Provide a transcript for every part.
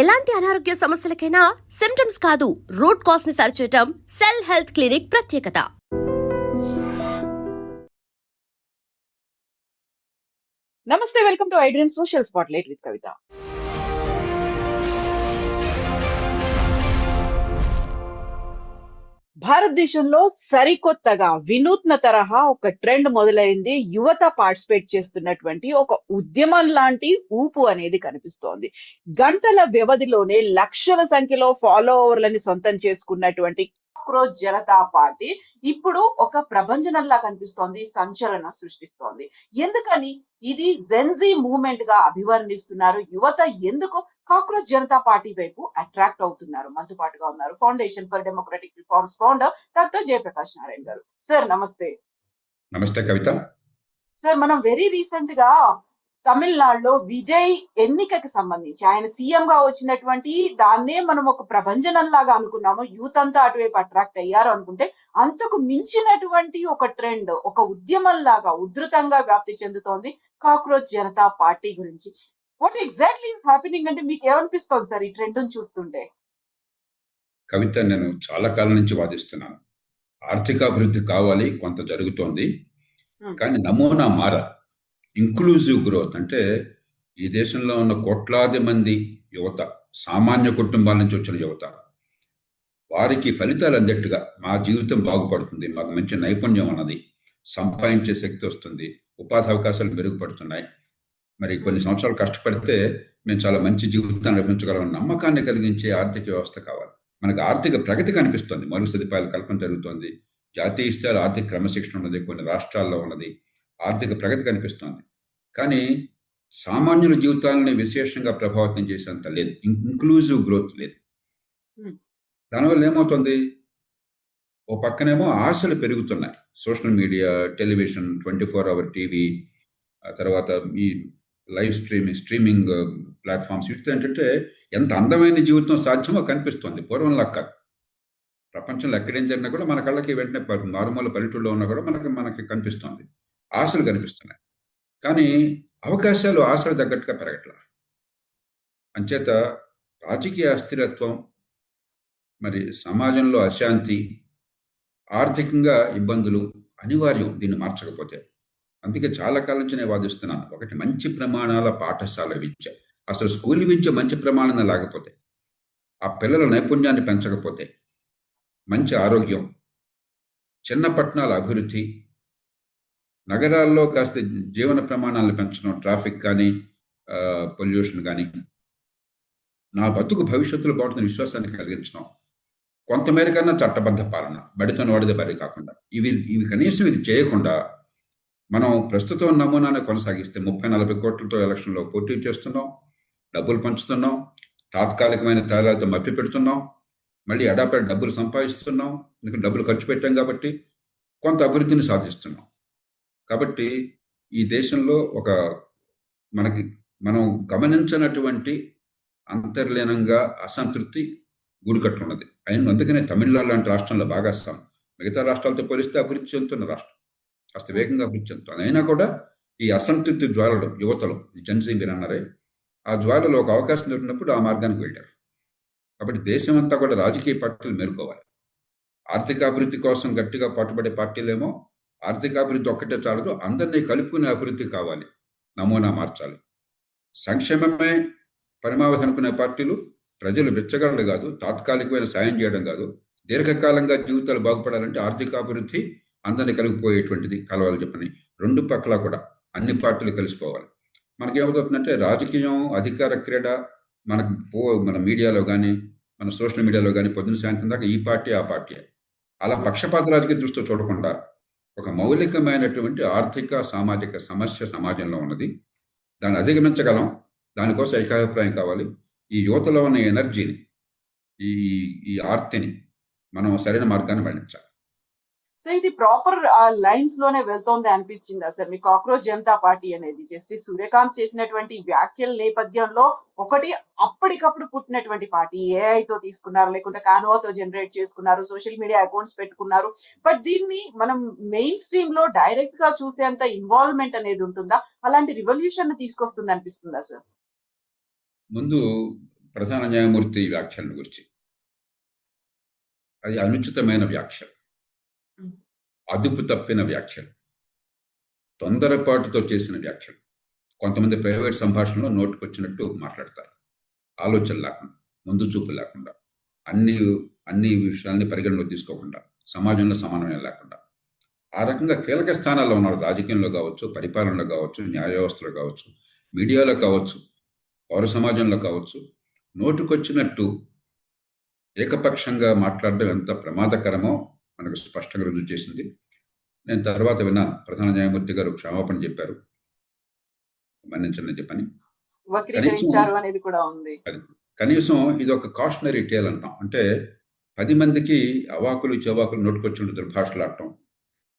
ఎలాంటి అనారోగ్య సమస్యలకైనా సిమ్టమ్స్ కాదు, రూట్ కాజ్ ని సరిచేయటం సెల్ హెల్త్ క్లినిక్ ప్రత్యేకత. నమస్తే, welcome to iDream social spotlight with Kavitha. భారతదేశంలో సరికొత్తగా వినూత్న తరహా ఒక ట్రెండ్ మొదలైంది. యువత పార్టిసిపేట్ చేస్తున్నటువంటి ఒక ఉద్యమం లాంటి ఊపు అనేది కనిపిస్తోంది. గంటల వ్యవధిలోనే లక్షల సంఖ్యలో ఫాలోవర్లని సొంతం చేసుకున్నటువంటి కాక్రోచ్ జనతా పార్టీ ఇప్పుడు ఒక ప్రభంజనంలా కనిపిస్తోంది, సంచలనం సృష్టిస్తోంది. ఎందుకని ఇది జెన్జీ మూవ్మెంట్ గా అభివర్ణిస్తున్నారు? యువత ఎందుకు కాక్రోచ్ జనతా పార్టీ వైపు అట్రాక్ట్ అవుతున్నారు? మనతో పాటుగా ఉన్నారు foundation for democratic reforms founder doctor Jayaprakash Narayana గారు. సార్ నమస్తే. నమస్తే కవిత. సార్, మనం వెరీ రీసెంట్ గా తమిళనాడులో విజయ్ ఎన్నికకి సంబంధించి ఆయన సీఎం గా వచ్చినటువంటి దాన్నే మనం ఒక ప్రభంజనం లాగా అనుకున్నాము. యూత్ అంతా అటువైపు అట్రాక్ట్ అయ్యారు అనుకుంటే, అంతకు మించినటువంటి ఒక ట్రెండ్, ఒక ఉద్యమం లాగా ఉధృతంగా వ్యాప్తి చెందుతోంది కాక్రోచ్ జనతా పార్టీ గురించి. వాట్ ఎగ్జాక్ట్లీ ఇస్ హ్యాపెనింగ్ అంటే మీకు ఏమనిపిస్తోంది సార్ ఈ ట్రెండ్ చూస్తుంటే? కవిత, నేను చాలా కాలం నుంచి వాదిస్తున్నాను. ఆర్థికాభివృద్ధి కావాలి, కొంత జరుగుతోంది, కానీ నమూనా మారాలి. ఇంక్లూజివ్ గ్రోత్ అంటే ఈ దేశంలో ఉన్న కోట్లాది మంది యువత, సామాన్య కుటుంబాల నుంచి వచ్చిన యువత, వారికి ఫలితాలు అందేట్టుగా మా జీవితం బాగుపడుతుంది, మాకు మంచి నైపుణ్యం అన్నది, సంపాదించే శక్తి వస్తుంది, ఉపాధి అవకాశాలు మెరుగుపడుతున్నాయి, మరి కొన్ని సంవత్సరాలు కష్టపడితే మేము చాలా మంచి జీవితాన్ని నిర్వహించగలం నమ్మకాన్ని కలిగించే ఆర్థిక వ్యవస్థ కావాలి. మనకు ఆర్థిక ప్రగతి కనిపిస్తుంది, మౌలిక సదుపాయాల కల్పన జరుగుతోంది, జాతీయ స్థాయిలో ఆర్థిక క్రమశిక్షణ ఉన్నది, కొన్ని రాష్ట్రాల్లో ఉన్నది, ఆర్థిక ప్రగతి కనిపిస్తోంది. కానీ సామాన్యుల జీవితాలని విశేషంగా ప్రభావితం చేసేంత లేదు, ఇంక్లూజివ్ గ్రోత్ లేదు. దానివల్ల ఏమవుతుంది? ఓ పక్కనేమో ఆశలు పెరుగుతున్నాయి, social media, television, 24 hour TV, తర్వాత ఈ లైవ్ స్ట్రీమింగ్ ప్లాట్ఫామ్స్, వీటితో ఏంటంటే ఎంత అందమైన జీవితం సాధ్యమో కనిపిస్తుంది. పూర్వంలా కాదు. ప్రపంచంలో ఎక్కడేం జరిగినా కూడా మన కళ్ళకి వెంటనే మారుమూల పల్లెటూళ్ళలో ఉన్నా కూడా మనకి కనిపిస్తుంది, ఆశలు కనిపిస్తున్నాయి. కానీ అవకాశాలు ఆశలు తగ్గట్టుగా పెరగట్లా. అంచేత రాజకీయ అస్థిరత్వం, మరి సమాజంలో అశాంతి, ఆర్థికంగా ఇబ్బందులు అనివార్యం దీన్ని మార్చకపోతే. అందుకే చాలా కాలం నుంచి నేను వాదిస్తున్నాను, ఒకటి మంచి ప్రమాణాల పాఠశాల విద్య, అసలు స్కూల్ విద్య మంచి ప్రమాణాన్ని లేకపోతే, ఆ పిల్లల నైపుణ్యాన్ని పెంచకపోతే, మంచి ఆరోగ్యం, చిన్న పట్టణాల అభివృద్ధి, నగరాల్లో కాస్త జీవన ప్రమాణాలను పెంచడం, ట్రాఫిక్ కానీ పొల్యూషన్ కానీ, నా బతుకు భవిష్యత్తులో బాగుంటుంది విశ్వాసాన్ని కలిగించడం, కొంతమేరకన్నా చట్టబద్ధ పాలన, బడితో వాడిదే బరి కాకుండా, ఇవి కనీసం ఇది చేయకుండా మనం ప్రస్తుతం నమూనాన్ని కొనసాగిస్తే 30-40 కోట్లతో ఎలక్షన్లో పోటీ చేస్తున్నాం, డబ్బులు పంచుతున్నాం, తాత్కాలికమైన తేడాలతో మభ్య పెడుతున్నాం, మళ్ళీ ఎడాపెడ డబ్బులు సంపాదిస్తున్నాం, ఎందుకంటే డబ్బులు ఖర్చు పెట్టాం కాబట్టి, కొంత అభివృద్ధిని సాధిస్తున్నాం. కాబట్టి ఈ దేశంలో మనం గమనించినటువంటి అంతర్లీనంగా అసంతృప్తి గూడుకట్టున్నది. అందుకనే తమిళనాడు లాంటి రాష్ట్రంలో బాగా మిగతా రాష్ట్రాలతో పోలిస్తే అభివృద్ధి చెందుతున్న రాష్ట్రం, కాస్త వేగంగా అభివృద్ధి చెందుతుంది. అయినా కూడా ఈ అసంతృప్తి జ్వాలలు, యువతలు, జెన్జీ మీరు అన్నారే, ఆ జ్వాలలో ఒక అవకాశం దొరికినప్పుడు ఆ మార్గానికి వెళ్ళారు. కాబట్టి దేశం అంతా కూడా రాజకీయ పార్టీలు మేలుకోవాలి. ఆర్థికాభివృద్ధి కోసం గట్టిగా పాటుపడే పార్టీలేమో ఆర్థికాభివృద్ధి ఒక్కటే చాలదు, అందరినీ కలుపుకునే అభివృద్ధి కావాలి, నమూనా మార్చాలి. సంక్షేమమే పరమావధి అనుకునే పార్టీలు ప్రజలు బిచ్చగలడు కాదు, తాత్కాలికమైన సాయం చేయడం కాదు, దీర్ఘకాలంగా జీవితాలు బాగుపడాలంటే ఆర్థికాభివృద్ధి అందరినీ కలిగిపోయేటువంటిది కలవాలి చెప్పని రెండు పక్కల కూడా అన్ని పార్టీలు కలిసిపోవాలి. మనకేమవుతుందంటే రాజకీయం, అధికార క్రీడ మన మీడియాలో కానీ, మన సోషల్ మీడియాలో కానీ పొద్దున సాయంత్రం దాకా ఈ పార్టీ ఆ పార్టీ, అలా పక్షపాత రాజకీయ దృష్టితో చూడకుండా ఒక మౌలికమైనటువంటి ఆర్థిక సామాజిక సమస్య సమాజంలో ఉన్నది, దాన్ని అధిగమించగలం, దానికోసం ఏకాభిప్రాయం కావాలి. ఈ యువతలో ఉన్న ఎనర్జీని, ఈ ఆర్తిని మనం సరైన మార్గాన్ని మళ్లించాలి. సో ఇది ప్రాపర్ లైన్స్ లోనే వెళ్తోంది అనిపించింది అసలు మీ కాక్రోచ్ జనతా పార్టీ అనేది? జస్టిస్ సూర్యకాంత్ చేసినటువంటి వ్యాఖ్యల నేపథ్యంలో ఒకటి అప్పటికప్పుడు పుట్టినటువంటి పార్టీ, ఏఐతో తీసుకున్నారు, లేకుంటే కాన్వాతో జనరేట్ చేసుకున్నారు, సోషల్ మీడియా అకౌంట్స్ పెట్టుకున్నారు. బట్ దీన్ని మనం మెయిన్ స్ట్రీమ్ లో డైరెక్ట్ గా చూసేంత ఇన్వాల్వ్మెంట్ అనేది ఉంటుందా? అలాంటి రివల్యూషన్ తీసుకొస్తుంది అనిపిస్తుందా సార్? ముందు ప్రధాన న్యాయమూర్తి వ్యాఖ్యలను గురించి. అది అనుచితమైన వ్యాఖ్యలు, అదుపు తప్పిన వ్యాఖ్యలు, తొందరపాటుతో చేసిన వ్యాఖ్యలు. కొంతమంది ప్రైవేట్ సంభాషణలో నోటుకొచ్చినట్టు మాట్లాడతారు, ఆలోచన లేకుండా, ముందు చూపు లేకుండా, అన్ని అన్ని విషయాల్ని పరిగణలోకి తీసుకోకుండా, సమాజంలో సమన్వయం లేకుండా. ఆ రకంగా కీలక స్థానాల్లో ఉన్నారు. రాజకీయంలో కావచ్చు, పరిపాలనలో కావచ్చు, న్యాయ వ్యవస్థలో కావచ్చు, మీడియాలో కావచ్చు, పౌర సమాజంలో కావచ్చు, నోటుకొచ్చినట్టు ఏకపక్షంగా మాట్లాడడం ఎంత ప్రమాదకరమో మనకు స్పష్టంగా రుజువు చేసింది. నేను తర్వాత విన్నాను, ప్రధాన న్యాయమూర్తి గారు క్షమాపణ చెప్పారు, మన్నించండి చెప్పని. వక్రీకరించారు అనేది కూడా ఉంది. కనీసం ఇది ఒక కాషనరీ టేల్ అంటాం. అంటే 10 మందికి అవాకులు చెవాకులు నోటుకొచ్చిన దుర్భాషలాడటం,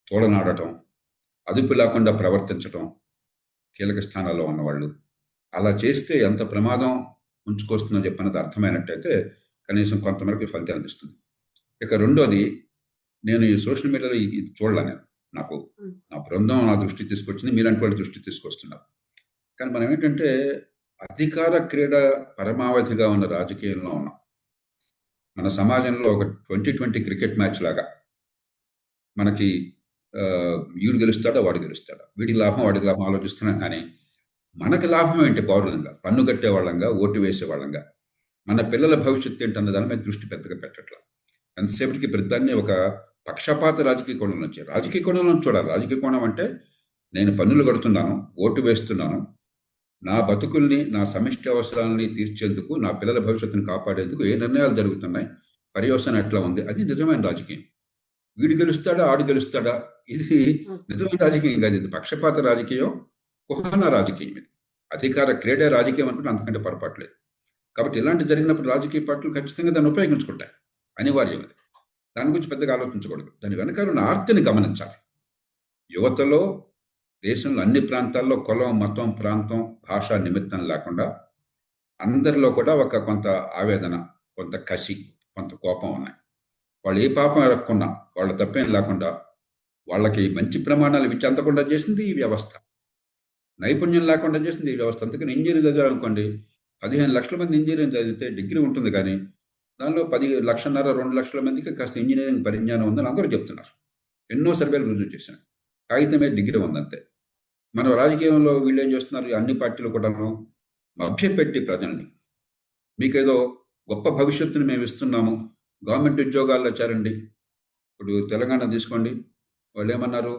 తోడనాడటం, అదుపు లేకుండా ప్రవర్తించటం కీలక స్థానాల్లో ఉన్నవాళ్ళు. అలా చేస్తే ఎంత ప్రమాదం ఉంచుకొస్తుందో చెప్పన్నది అర్థమైనట్టయితే కనీసం కొంతమేరకు ఫలితాలు ఇస్తుంది. ఇక రెండోది, నేను ఈ సోషల్ మీడియాలో ఇది చూడలే. నేను నాకు నా బృందం నా దృష్టి తీసుకొచ్చింది, మీలాంటి వాళ్ళ దృష్టి తీసుకొస్తున్నారు. కానీ మనం ఏంటంటే అధికార క్రీడ పరమావధిగా ఉన్న రాజకీయంలో ఉన్నాం. మన సమాజంలో ఒక 2020 క్రికెట్ మ్యాచ్ లాగా మనకి వీడు గెలుస్తాడా వాడు గెలుస్తాడా, వీడికి లాభం వాడికి లాభం ఆలోచిస్తున్నాం. కానీ మనకి లాభం ఏంటి? పౌరులంగా, పన్ను కట్టే వాళ్ళంగా, ఓటు వేసే వాళ్ళంగా మన పిల్లల భవిష్యత్తు ఏంటన్న దాని మీద దృష్టి పెద్దగా పెట్టట్లా. ఎంతసేపటికి ప్రతిదాన్ని ఒక పక్షపాత రాజకీయ కోణం నుంచి, రాజకీయ కోణంలో చూడాలి. రాజకీయ కోణం అంటే నేను పన్నులు కడుతున్నాను, ఓటు వేస్తున్నాను, నా బతుకుల్ని, నా సమిష్టి అవసరాలని తీర్చేందుకు, నా పిల్లల భవిష్యత్తును కాపాడేందుకు ఏ నిర్ణయాలు జరుగుతున్నాయి, పర్యవసానం ఎట్లా ఉంది, అది నిజమైన రాజకీయం. వీడు గెలుస్తాడా ఆడు గెలుస్తాడా, ఇది నిజమైన రాజకీయం కాదు. ఇది పక్షపాత రాజకీయం, కుహన రాజకీయం. ఇది అధికార క్రీడే రాజకీయం అనుకుంటే అంతకంటే పొరపాట్లేదు. కాబట్టి ఇలాంటి జరిగినప్పుడు రాజకీయ పార్టీలు ఖచ్చితంగా దాన్ని ఉపయోగించుకుంటాయి, అనివార్యం. అది దాని గురించి పెద్దగా ఆలోచించకూడదు. దాని వెనకాల ఉన్న ఆర్తిని గమనించాలి. యువతలో, దేశంలో అన్ని ప్రాంతాల్లో కులం, మతం, ప్రాంతం, భాష నిమిత్తం లేకుండా అందరిలో కూడా ఒక కొంత ఆవేదన, కొంత కసి, కొంత కోపం ఉన్నాయి. వాళ్ళు ఏ పాపం ఎరగకుండా, వాళ్ళ తప్పేం లేకుండా వాళ్ళకి మంచి ప్రమాణాలు ఇచ్చి అందకుండా చేసింది ఈ వ్యవస్థ, నైపుణ్యం లేకుండా చేసింది ఈ వ్యవస్థ. అందుకని ఇంజనీరింగ్ చదివారనుకోండి, 15 లక్షల మంది ఇంజనీరింగ్ చదివితే డిగ్రీ ఉంటుంది, కానీ దానిలో 1,500,000 2 లక్షల మందికి కాస్త ఇంజనీరింగ్ పరిజ్ఞానం ఉందని అందరూ చెప్తున్నారు. ఎన్నో సర్వేలు రుజువు చేశాను. కాగితమే డిగ్రీ ఉందంతే. మన రాజకీయంలో వీళ్ళు ఏం చేస్తున్నారు, అన్ని పార్టీలు కూడా మభ్యపెట్టి ప్రజల్ని, మీకేదో గొప్ప భవిష్యత్తుని మేము ఇస్తున్నాము, గవర్నమెంట్ ఉద్యోగాల్లో చేరండి. ఇప్పుడు తెలంగాణ తీసుకోండి, వాళ్ళు ఏమన్నారు,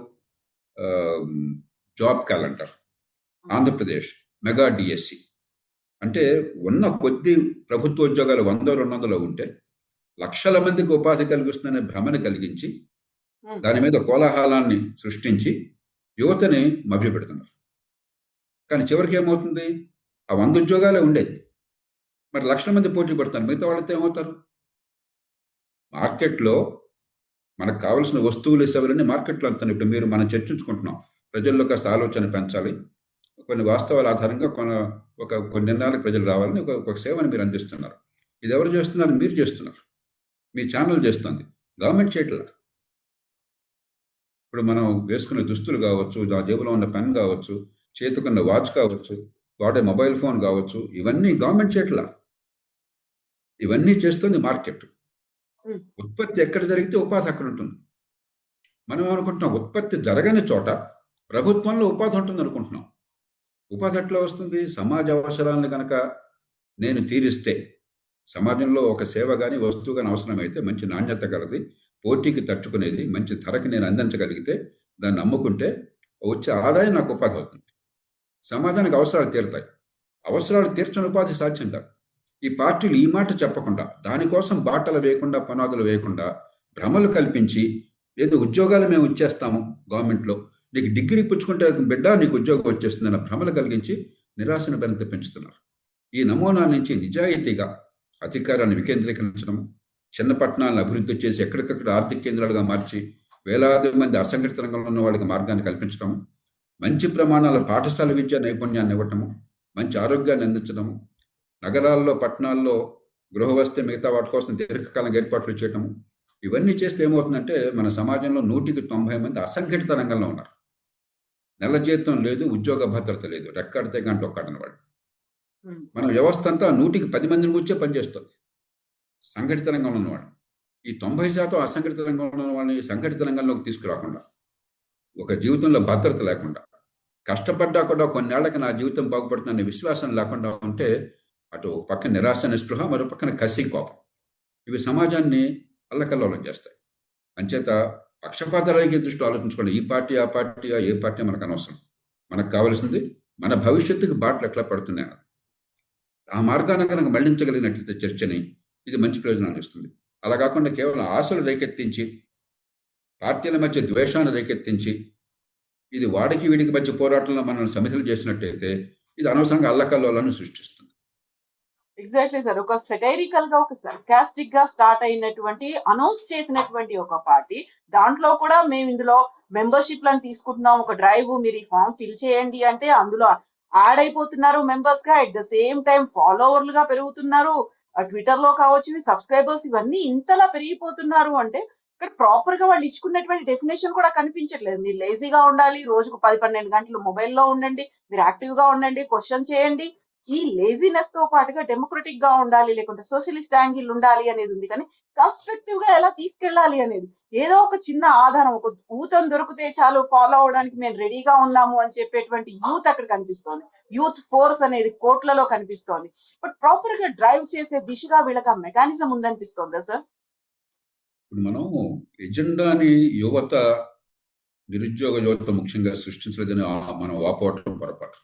job calendar. Andhra Pradesh mega DSC. అంటే ఉన్న కొద్ది ప్రభుత్వ ఉద్యోగాలు 100-200 ఉంటే లక్షల మందికి ఉపాధి కలిగిస్తుందనే భ్రమని కలిగించి దాని మీద కోలాహలాన్ని సృష్టించి యువతని మభ్యపెడుతున్నారు. కానీ చివరికి ఏమవుతుంది, ఆ 100 ఉద్యోగాలే ఉండేది, మరి లక్షల మంది పోటీ పడుతున్నారు, మిగతా వాళ్ళతో ఏమవుతారు? మార్కెట్లో మనకు కావాల్సిన వస్తువులు సేవలన్నీ మార్కెట్లో అంతా. ఇప్పుడు మీరు మనం చర్చించుకుంటున్నాం, ప్రజల్లో కాస్త ఆలోచన పెంచాలి, కొన్ని వాస్తవాల ఆధారంగా కొన్ని నిర్ణయాలకు ప్రజలు రావాలని ఒక సేవను మీరు అందిస్తున్నారు. ఇది ఎవరు చేస్తున్నారు? మీరు చేస్తున్నారు, మీ ఛానల్ చేస్తుంది, గవర్నమెంట్ చేయట్లా. ఇప్పుడు మనం వేసుకునే దుస్తులు కావచ్చు, ఆ జేబులో ఉన్న పెన్ కావచ్చు, చేతుకున్న వాచ్ కావచ్చు, వాడే మొబైల్ ఫోన్ కావచ్చు, ఇవన్నీ గవర్నమెంట్ చేయట్లా. ఇవన్నీ చేస్తుంది మార్కెట్. ఉత్పత్తి ఎక్కడ జరిగితే ఉపాధి అక్కడ ఉంటుంది. మనం అనుకుంటున్నాం ఉత్పత్తి జరగని చోట ప్రభుత్వంలో ఉపాధి ఉంటుంది అనుకుంటున్నాం. ఉపాధి ఎట్లా వస్తుంది? సమాజ అవసరాలను కనుక నేను తీరిస్తే, సమాజంలో ఒక సేవ కానీ వస్తువు కానీ అవసరమైతే మంచి నాణ్యత కలది, పోటీకి తట్టుకునేది, మంచి ధరకి నేను అందించగలిగితే, దాన్ని అమ్ముకుంటే వచ్చే ఆదాయం నాకు ఉపాధి అవుతుంది. సమాజానికి అవసరాలు తీరుతాయి. అవసరాలు తీర్చని ఉపాధి సాధ్యం కాదు. ఈ పార్టీలు ఈ మాట చెప్పకుండా, దానికోసం బాటలు వేయకుండా, పునాదులు వేయకుండా భ్రమలు కల్పించి, లేదు ఉద్యోగాలు మేము ఇచ్చేస్తాము గవర్నమెంట్లో, నీకు డిగ్రీ పుచ్చుకుంటే బిడ్డ నీకు ఉద్యోగం వచ్చేస్తుందన్న భ్రమలు కలిగించి నిరాశను మరింత పెంచుతున్నారు. ఈ నమూనా నుంచి నిజాయితీగా అధికారాన్ని వికేంద్రీకరించడం, చిన్న పట్టణాలను అభివృద్ధి చేసి ఎక్కడికక్కడ ఆర్థిక కేంద్రాలుగా మార్చి వేలాది మంది అసంఘటిత రంగంలో ఉన్న వాళ్ళకి మార్గాన్ని కల్పించడం, మంచి ప్రమాణాల పాఠశాల విద్య నైపుణ్యాన్ని ఇవ్వటము, మంచి ఆరోగ్యాన్ని అందించడము, నగరాల్లో పట్టణాల్లో గృహవసతి మిగతా వాటి కోసం దీర్ఘకాలంగా ఏర్పాట్లు చేయటము, ఇవన్నీ చేస్తే ఏమవుతుందంటే మన సమాజంలో 190 మంది అసంఘటిత రంగంలో ఉన్నారు. నెల జీతం లేదు, ఉద్యోగ భద్రత లేదు, రెక్కాడితే గంట ఒక్కడని వాడు. ఉమ్, మన వ్యవస్థ అంతా 100కి 10 మందిని కూర్చే పనిచేస్తుంది సంఘటిత రంగంలో ఉన్నవాడు. ఈ 90% అసంఘటిత రంగంలో ఉన్న వాళ్ళని సంఘటిత రంగంలోకి తీసుకురాకుండా, ఒక జీవితంలో భద్రత లేకుండా, కష్టపడ్డా కూడా కొన్నేళ్లకి నా జీవితం బాగుపడుతుందనే విశ్వాసం లేకుండా ఉంటే, అటు ఒక పక్కన నిరాశ నిస్పృహ, మరో పక్కన కసి కోపం, ఇవి సమాజాన్ని అల్లకల్లోలం చేస్తాయి. అంచేత పక్షపాత రాజకీయ దృష్టి ఆలోచించుకోండి. ఈ పార్టీ ఆ పార్టీ ఏ పార్టీ మనకు అనవసరం. మనకు కావాల్సింది మన భవిష్యత్తుకు బాటలు ఎట్లా పడుతున్నాయి, ఆ మార్గాన్ని కనుక మళ్లించగలిగినట్లయితే చర్చని ఇది మంచి ప్రయోజనాలు ఇస్తుంది. అలా కాకుండా కేవలం ఆశలు రేకెత్తించి, పార్టీల మధ్య ద్వేషాన్ని రేకెత్తించి, ఇది వాడికి వీడికి మధ్య పోరాటంలో మనల్ని సమితులు చేసినట్టయితే ఇది అనవసరంగా అల్లకల్లోలను సృష్టిస్తుంది. Exactly sir. ఒక సెటైరికల్ గా, ఒక సర్కాస్టిక్ గా స్టార్ట్ అయినటువంటి, అనౌన్స్ చేసినటువంటి ఒక పార్టీ, దాంట్లో కూడా మేము ఇందులో మెంబర్షిప్ లను తీసుకుంటున్నాం, ఒక డ్రైవ్, మీరు ఈ ఫామ్ ఫిల్ చేయండి అంటే అందులో యాడ్ అయిపోతున్నారు మెంబర్స్ గా. అట్ ద సేమ్ టైం ఫాలోవర్లుగా పెరుగుతున్నారు. ట్విట్టర్ లో కావచ్చు, సబ్స్క్రైబర్స్ ఇవన్నీ ఇంతలా పెరిగిపోతున్నారు అంటే ఇక్కడ ప్రాపర్ గా వాళ్ళు ఇచ్చుకున్నటువంటి డెఫినేషన్ కూడా కనిపించట్లేదు. మీరు లేజీగా ఉండాలి, రోజుకు 10-12 గంటలు మొబైల్లో ఉండండి, మీరు యాక్టివ్ గా ఉండండి, క్వశ్చన్ చేయండి. ఈ లేజినెస్ తో పాటుగా డెమోక్రటిక్ గా ఉండాలి, లేకుంటే సోషలిస్ట్ యాంగిల్ ఉండాలి అనేది ఉంది. కానీ కన్స్ట్రక్టివ్ గా ఎలా తీసుకెళ్లాలి అనేది, ఏదో ఒక చిన్న ఆధారం, ఒక ఊతం దొరికితే చాలు ఫాలో అవడానికి మేము రెడీగా ఉన్నాము అని చెప్పేటువంటి యూత్ అక్కడ కనిపిస్తోంది. యూత్ ఫోర్స్ అనేది కోట్లలో కనిపిస్తోంది. బట్ ప్రాపర్ గా డ్రైవ్ చేసే దిశగా వీళ్ళకి ఆ మెకానిజం ఉందనిపిస్తోందా సార్? ఇప్పుడు మనం ఎజెండాని యువత, నిరుద్యోగ యువత ముఖ్యంగా సృష్టించలేదని మనం వాపోవటం పొరపాటు.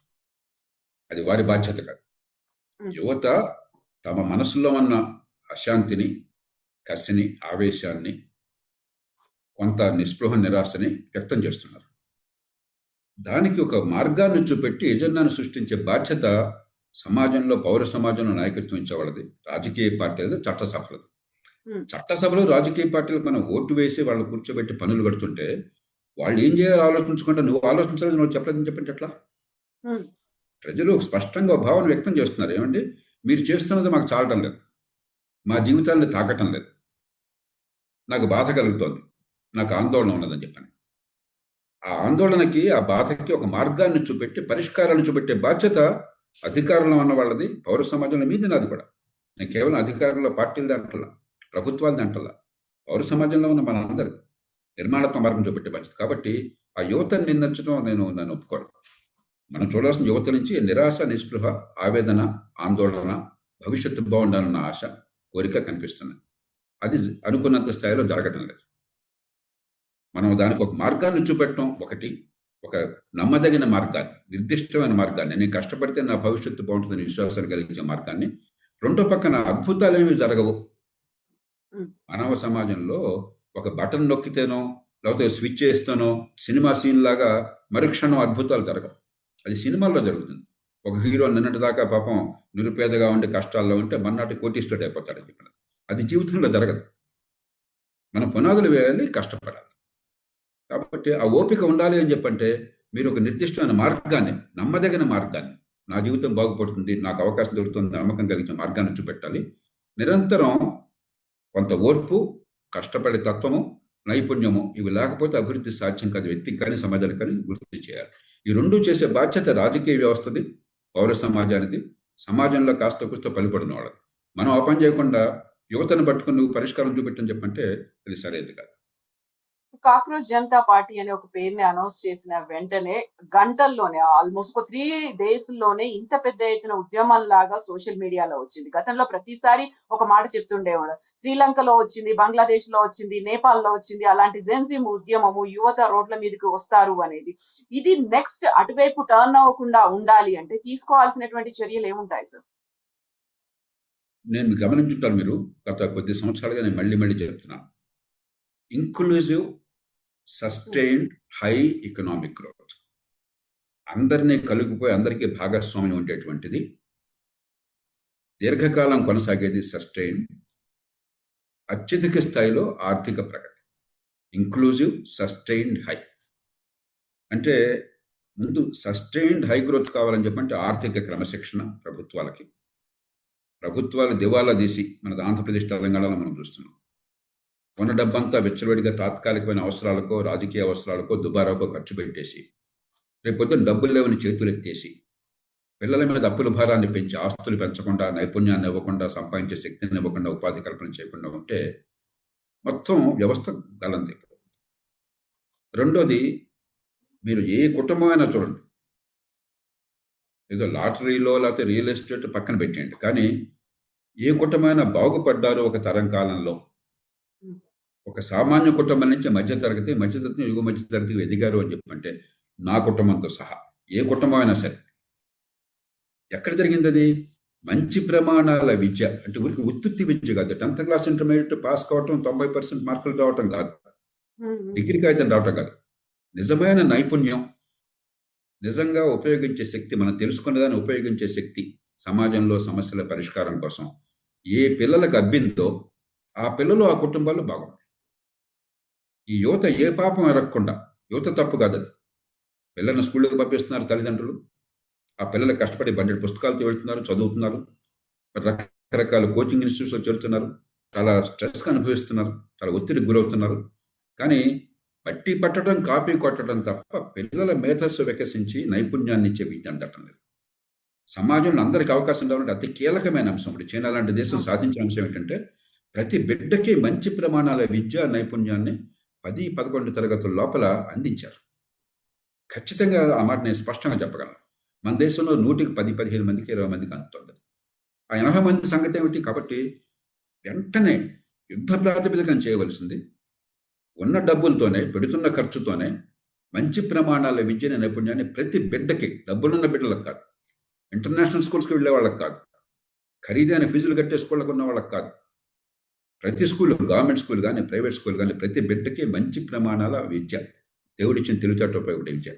అది వారి బాధ్యత కాదు. యువత తమ మనసులో ఉన్న అశాంతిని, కసిని, ఆవేశాన్ని, కొంత నిస్పృహ, నిరాశని వ్యక్తం చేస్తున్నారు. దానికి ఒక మార్గాన్ని చూపెట్టి ఎజెండాను సృష్టించే బాధ్యత సమాజంలో, పౌర సమాజంలో నాయకత్వం ఇచ్చేవాళ్ళది, రాజకీయ పార్టీలది, చట్టసభలది. చట్టసభలో రాజకీయ పార్టీలకు మనం ఓటు వేసి వాళ్ళు కూర్చోబెట్టి పనులు కడుతుంటే వాళ్ళు ఏం చేయాలో ఆలోచించుకుంటే, నువ్వు ఆలోచించాలని నువ్వు చెప్పలేదని చెప్పండి ఎట్లా? ప్రజలు స్పష్టంగా భావన వ్యక్తం చేస్తున్నారు. ఏమండి, మీరు చేస్తున్నది మాకు చాలటం లేదు, మా జీవితాలను తాకటం లేదు, నాకు బాధ కలుగుతోంది, నాకు ఆందోళన ఉన్నదని చెప్పని. ఆ ఆందోళనకి, ఆ బాధకి ఒక మార్గాన్ని చూపెట్టి పరిష్కారాన్ని చూపెట్టే బాధ్యత అధికారంలో ఉన్న వాళ్ళది, పౌర సమాజంలో మీది, నాది కూడా. నేను కేవలం అధికారంలో పార్టీలది అంటలా, ప్రభుత్వాలది అంటలా, పౌర సమాజంలో ఉన్న మన అందరిది నిర్మాణాత్మక మార్గం చూపెట్టే బాధ్యత. కాబట్టి ఆ యువతను నిందించడం నన్ను ఒప్పుకోను. మనం చూడాల్సిన యువత నుంచి నిరాశ, నిస్పృహ, ఆవేదన, ఆందోళన, భవిష్యత్తు బాగుండాలన్న ఆశ, కోరిక కనిపిస్తున్నాయి. అది అనుకున్నంత స్థాయిలో జరగడం లేదు. మనం దానికి ఒక మార్గాన్ని చూపెట్టడం ఒకటి, ఒక నమ్మదగిన మార్గాన్ని, నిర్దిష్టమైన మార్గాన్ని, నేను కష్టపడితే నా భవిష్యత్తు బాగుంటుందని విశ్వాసాన్ని కలిగించే మార్గాన్ని. రెండో పక్కన అద్భుతాలు ఏమి జరగవు. మానవ సమాజంలో ఒక బటన్ నొక్కితేనో, లేకపోతే స్విచ్ చేస్తేనో, సినిమా సీన్ లాగా మరుక్షణం అద్భుతాలు జరగవు. అది సినిమాల్లో జరుగుతుంది. ఒక హీరో నిన్నటి దాకా పాపం నిరుపేదగా ఉండి కష్టాల్లో ఉంటే మన్నాటి కోటీశ్వరుడు అయిపోతాడని చెప్పిన. అది జీవితంలో జరగదు. మన పునాదులు వేయాలి, కష్టపడాలి. కాబట్టి ఆ ఓపిక ఉండాలి అని చెప్పంటే, మీరు ఒక నిర్దిష్టమైన మార్గాన్ని, నమ్మదగిన మార్గాన్ని, నా జీవితం బాగుపడుతుంది, నాకు అవకాశం దొరుకుతుంది, నమ్మకం కలిగించే మార్గాన్ని చూపెట్టాలి. నిరంతరం కొంత ఓర్పు, కష్టపడే తత్వము, నైపుణ్యము, ఇవి లేకపోతే అభివృద్ధి సాధ్యం కాదు. వ్యక్తికి కానీ సమాజానికి కానీ గుర్తు చేయాలి. ఈ రెండు చేసే బాధ్యత రాజకీయ వ్యవస్థది, పౌర సమాజానిది, సమాజంలో కాస్త కూస్త పలుపడిన వాళ్ళది. మనం ఆ పని చేయకుండా యువతను పట్టుకుని నువ్వు పరిష్కారం చూపెట్టని చెప్పంటే అది సరైనది కాదు. కాక్రోచ్ జనతా పార్టీ అనే ఒక పేరుని అనౌన్స్ చేసిన వెంటనే గంటల్లోనే, ఆల్మోస్ట్ ఒక 3 days లోనే ఇంత పెద్ద ఎత్తున ఉద్యమం లాగా సోషల్ మీడియాలో వచ్చింది. గతంలో ప్రతిసారి ఒక మాట చెప్తుండేవాడు, శ్రీలంకలో వచ్చింది, బంగ్లాదేశ్ లో వచ్చింది, నేపాల్ లో వచ్చింది, అలాంటి జెన్జీమ్ ఉద్యమము, యువత రోడ్ల మీదకి వస్తారు అనేది. ఇది నెక్స్ట్ అటువైపు టర్న్ అవ్వకుండా ఉండాలి అంటే తీసుకోవాల్సినటువంటి చర్యలు ఏముంటాయి సార్? నేను గమనించుంటాను, మీరు గత కొద్ది సంవత్సరాలుగా నేను మళ్ళీ చెప్తున్నాను. Inclusive, sustained, high economic growth, అందరినీ కలుగుపోయి అందరికీ భాగస్వామ్యం ఉండేటువంటిది, దీర్ఘకాలం కొనసాగేది సస్టైన్డ్, అత్యధిక స్థాయిలో ఆర్థిక ప్రగతి. ఇంక్లూజివ్, సస్టైన్డ్, హై అంటే ముందు సస్టైన్డ్ హై గ్రోత్ కావాలని చెప్పంటే ఆర్థిక క్రమశిక్షణ ప్రభుత్వాలకి. ప్రభుత్వాలు దివాలా తీసి మన ఆంధ్రప్రదేశ్, తెలంగాణలో మనం చూస్తున్నాం. ఉన్న డబ్బంతా విచ్చలవిడిగా తాత్కాలికమైన అవసరాలకో, రాజకీయ అవసరాలకో, దుబారాకో ఖర్చు పెట్టేసి, రేపొద్దున డబ్బులు లేవని చేతులెత్తేసి పిల్లల మీద అప్పుల భారాన్ని పెంచి ఆస్తులు పెంచకుండా, నైపుణ్యాన్ని ఇవ్వకుండా, సంపాదించే శక్తిని ఇవ్వకుండా, ఉపాధి కల్పన చేయకుండా ఉంటే మొత్తం వ్యవస్థ గల్లంతైపోతుంది. రెండోది, మీరు ఏ కుటుంబమైనా చూడండి. ఏదో లాటరీలో లేకపోతే రియల్ ఎస్టేట్ పక్కన పెట్టేయండి. కానీ ఏ కుటుంబమైనా బాగుపడ్డారో ఒక తరం కాలంలో, ఉమ్, ఒక సామాన్య కుటుంబం నుంచి మధ్యతరగతి, మధ్యతరగతి యుగ మధ్యతరగతి ఎదిగారు అని చెప్పంటే నా కుటుంబంతో సహా ఏ కుటుంబం అయినా సరే. ఎక్కడ జరిగింది అది? మంచి ప్రమాణాల విద్య. అంటే ఊరికి ఉత్తుత్తి విద్య కాదు. 10th క్లాస్ ఇంటర్మీడియట్ పాస్ కావటం, 90% మార్కులు రావటం కాదు, ఉమ్, ఉమ్, డిగ్రీ కాగితం రావటం కాదు. నిజమైన నైపుణ్యం, నిజంగా ఉపయోగించే శక్తి, మనం తెలుసుకున్నదాన్ని ఉపయోగించే శక్తి సమాజంలో సమస్యల పరిష్కారం కోసం ఏ పిల్లలకు అబ్బిందో ఆ పిల్లలు ఆ కుటుంబాలు బాగుంటాయి. ఈ యువత ఏ పాపం ఎరగకుండా, యువత తప్పు కాదు అది, పిల్లల్ని స్కూళ్ళకి పంపిస్తున్నారు తల్లిదండ్రులు, ఆ పిల్లలు కష్టపడి బండి పుస్తకాలతో వెళ్తున్నారు, చదువుతున్నారు, రకరకాల కోచింగ్ ఇన్స్టిట్యూట్స్లో చేరుతున్నారు, చాలా స్ట్రెస్గా అనుభవిస్తున్నారు, చాలా ఒత్తిడికి గురవుతున్నారు. కానీ బట్టి పట్టడం, కాపీ కొట్టడం తప్ప పిల్లల మేధస్సు వికసించి నైపుణ్యాన్ని ఇచ్చే విద్య అందటం లేదు. సమాజంలో అందరికీ అవకాశం రావాలంటే అతి కీలకమైన అంశం. ఇప్పుడు చైనా లాంటి దేశం సాధించిన అంశం ఏంటంటే ప్రతి బిడ్డకి మంచి ప్రమాణాల విద్యా నైపుణ్యాన్ని 10-11 తరగతుల లోపల అందించారు. ఖచ్చితంగా ఆ మాట నేను స్పష్టంగా చెప్పగలను. మన దేశంలో 100కి 10-15 మందికి 20 మందికి అందుతుంది. ఆ 80 మంది సంగతి ఏమిటి? కాబట్టి వెంటనే యుద్ధ ప్రాతిపదికన చేయవలసింది ఉన్న డబ్బులతోనే, పెడుతున్న ఖర్చుతోనే మంచి ప్రమాణాల విద్యని, నైపుణ్యాన్ని ప్రతి బిడ్డకి, డబ్బులున్న బిడ్డలకు కాదు, ఇంటర్నేషనల్ స్కూల్స్కి వెళ్ళే వాళ్ళకి కాదు, ఖరీదైన ఫీజులు కట్టే స్కూళ్ళకు ఉన్న వాళ్ళకి కాదు, ప్రతి స్కూల్, గవర్నమెంట్ స్కూల్ కానీ ప్రైవేట్ స్కూల్ కానీ ప్రతి బిడ్డకి మంచి ప్రమాణాల విద్య, దేవుడిచ్చిన తెలివితేటలు ఉపయోగపడే విద్య.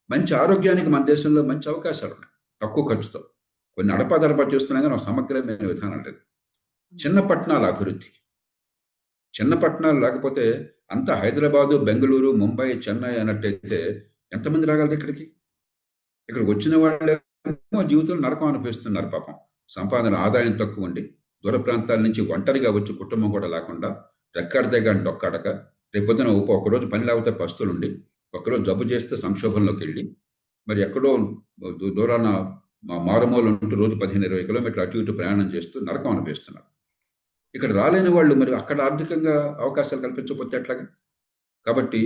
మంచి ఆరోగ్యానికి మన దేశంలో మంచి అవకాశాలు ఉన్నాయి తక్కువ ఖర్చుతో. కొన్ని అడపాదడపా చేస్తున్నాయి కానీ ఒక సమగ్రమైన విధానం లేదు. చిన్న పట్టణాల అభివృద్ధి. చిన్న పట్టణాలు లేకపోతే అంతా హైదరాబాదు, బెంగళూరు, ముంబై, చెన్నై అన్నట్టయితే ఎంతమంది రాగలరు ఇక్కడికి? ఇక్కడికి వచ్చిన వాళ్ళేమో జీవితంలో నరకం అనుభవిస్తున్నారు పాపం. సంపాదన, ఆదాయం తక్కువ ఉండి దూర ప్రాంతాల నుంచి ఒంటరిగా వచ్చి కుటుంబం కూడా లేకుండా రెక్కాడితే కానీ డొక్కాడక, రేపొద్దున ఒకరోజు పని లేకపోతే పస్తులుండి, ఒకరోజు జబ్బు చేస్తే సంక్షోభంలోకి వెళ్ళి, మరి ఎక్కడో దూరాన మారుమూల ఉంటూ రోజు 15-20 కిలోమీటర్లు అటు ఇటు ప్రయాణం చేస్తూ నరకం అనుభవిస్తున్నారు. ఇక్కడ రాలేని వాళ్ళు మరి అక్కడ ఆర్థికంగా అవకాశాలు కల్పించకపోతే ఎట్లాగా? కాబట్టి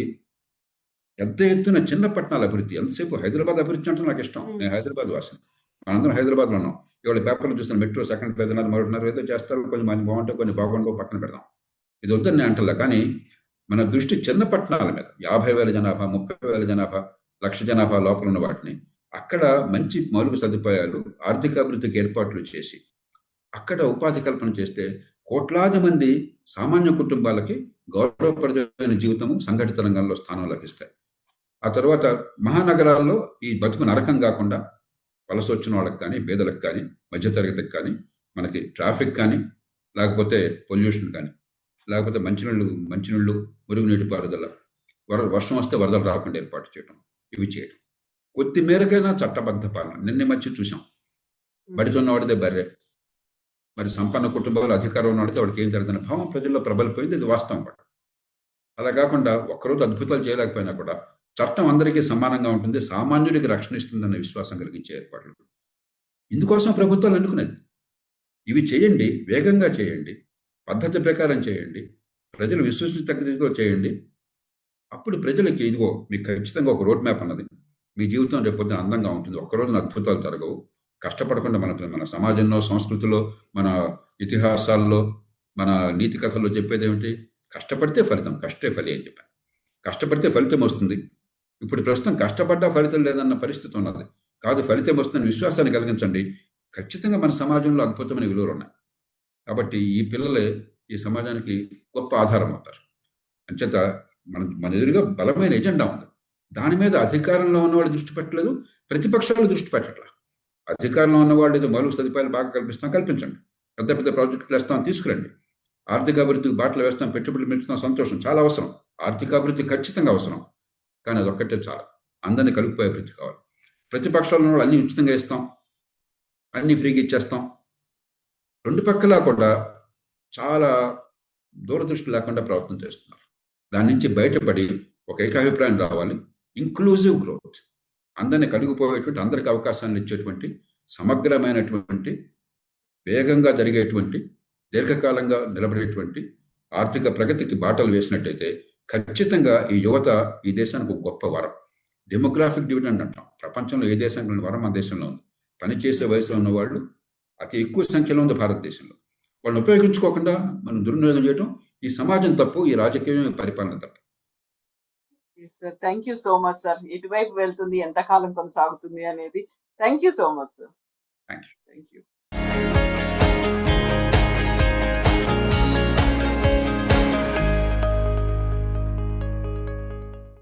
పెద్ద ఎత్తున చిన్న పట్టణాల అభివృద్ధి. ఎంతసేపు హైదరాబాద్ అభివృద్ధి అంటే నాకు ఇష్టం. నేను హైదరాబాద్ వాసిని. మనందరం హైదరాబాద్లో ఉన్నాం. ఇవాళ పేపర్లు చూస్తున్న మెట్రో సెకండ్ ఫేజ్ అన్నారు, మరొకటిన్నారు, ఏదో చేస్తారు, కొన్ని మంది బాగుంటాయి, కొన్ని బాగుండవు, పక్కన పెడదాం. ఇది వద్దని నేను అంటలే. కానీ మన దృష్టి చిన్న పట్టణాల మీద, 50,000 జనాభా, 30,000 జనాభా, 1,00,000 జనాభా లోపల ఉన్న వాటిని, అక్కడ మంచి మౌలిక సదుపాయాలు, ఆర్థిక అభివృద్ధికి ఏర్పాట్లు చేసి అక్కడ ఉపాధి కల్పన చేస్తే కోట్లాది మంది సామాన్య కుటుంబాలకి గౌరవప్రదమైన జీవితము, సంఘటిత రంగంలో స్థానం లభిస్తాయి. ఆ తర్వాత మహానగరాల్లో ఈ బతుకు నరకం కాకుండా వలస వచ్చిన వాళ్ళకి కానీ, పేదలకు కానీ, మధ్యతరగతికి కానీ, మనకి ట్రాఫిక్ కానీ, లేకపోతే పొల్యూషన్ కానీ, లేకపోతే మంచినీళ్ళు, మురుగునీటి పారుదల, వర్షం వస్తే వరదలు రాకుండా ఏర్పాటు చేయడం, ఇవి చేయడం. కొద్ది మేరకైనా చట్టబద్ధ పాలన. నిన్న మధ్య చూసాం, బడితున్నవాడిదే బర్రె, మరి సంపన్న కుటుంబంలో అధికారం ఉన్నవాడితే వాడికి ఏం జరుగుతున్న భావం ప్రజల్లో ప్రబలిపోయింది. ఇది వాస్తవం కూడా. అలా కాకుండా ఒక్కరోజు అద్భుతాలు చేయలేకపోయినా కూడా చట్టం అందరికీ సమానంగా ఉంటుంది, సామాన్యుడికి రక్షణ ఇస్తుందన్న విశ్వాసం కలిగించే ఏర్పాట్లు. ఇందుకోసం ప్రభుత్వాలు ఎన్నుకునేది. ఇవి చేయండి, వేగంగా చేయండి, పద్ధతి ప్రకారం చేయండి, ప్రజలు విశ్వసించతగ్గదిలో చేయండి. అప్పుడు ప్రజలకి ఇదిగో మీకు ఖచ్చితంగా ఒక రోడ్ మ్యాప్ అన్నది, మీ జీవితం రేపొద్దున అందంగా ఉంటుంది, ఒక్కరోజున అద్భుతాలు జరగవు. కష్టపడకుండా మన సమాజంలో, సంస్కృతిలో, మన ఇతిహాసాల్లో, మన నీతి కథల్లో చెప్పేది ఏమిటి? కష్టపడితే ఫలితం, కష్టే ఫలి అని చెప్పాను. కష్టపడితే ఫలితం వస్తుంది. ఇప్పుడు ప్రస్తుతం కష్టపడ్డా ఫలితం లేదన్న పరిస్థితి ఉన్నది. కాదు, ఫలితం వస్తుందని విశ్వాసాన్ని కలిగించండి. ఖచ్చితంగా మన సమాజంలో అద్భుతమైన విలువలు ఉన్నాయి. కాబట్టి ఈ పిల్లలే ఈ సమాజానికి గొప్ప ఆధారం అవుతారు. అంచేత మన ఎదురుగా బలమైన ఎజెండా ఉంది. దాని మీద అధికారంలో ఉన్నవాళ్ళు దృష్టి పెట్టలేదు, ప్రతిపక్షాలు దృష్టి పెట్టట్లా. అధికారంలో ఉన్నవాళ్ళు ఏదో మౌలిక సదుపాయాలు బాగా కల్పించండి, పెద్ద పెద్ద ప్రాజెక్టులు వేస్తాం, తీసుకురండి, ఆర్థిక అభివృద్ధికి బాటలు వేస్తాం, పెట్టుబడులు పెంచుతాం, సంతోషం, చాలా అవసరం. ఆర్థిక అభివృద్ధి ఖచ్చితంగా అవసరం. కానీ అది ఒక్కటే చాలా, అందరినీ కలుపుపోయే అభివృద్ధి కావాలి. ప్రతిపక్షాలు ఉన్న వాళ్ళు అన్నీ ఉచితంగా ఇస్తాం, అన్నీ ఫ్రీగా ఇచ్చేస్తాం. రెండు పక్కలా కూడా చాలా దూరదృష్టి లేకుండా ప్రవర్తన చేస్తున్నారు. దాని నుంచి బయటపడి ఒక ఏకాభిప్రాయం రావాలి. ఇంక్లూజివ్ గ్రోత్, అందరిని కలిగిపోయేటువంటి, అందరికి అవకాశాలను ఇచ్చేటువంటి, సమగ్రమైనటువంటి, వేగంగా జరిగేటువంటి, దీర్ఘకాలంగా నిలబడేటువంటి ఆర్థిక ప్రగతికి బాటలు వేసినట్టయితే ఖచ్చితంగా ఈ యువత ఈ దేశానికి ఒక గొప్ప వరం. డెమోగ్రాఫిక్ డివిడెండ్ అంటాం. ప్రపంచంలో ఏ దేశానికి లేని వరం మన దేశంలో ఉంది. పనిచేసే వయసులో ఉన్నవాళ్ళు అతి ఎక్కువ సంఖ్యలో ఉంది భారతదేశంలో. వాళ్ళని ఉపయోగించుకోకుండా మనం దుర్వినియోగం చేయడం ఈ సమాజం తప్పు, ఈ రాజకీయం పరిపాలన తప్పు. Sir thank you so much sir. ఎటువైపు వెళ్తుంది, ఎంతకాలం కొనసాగుతుంది అనేది. Thank you so much sir. Thank you. Thank you.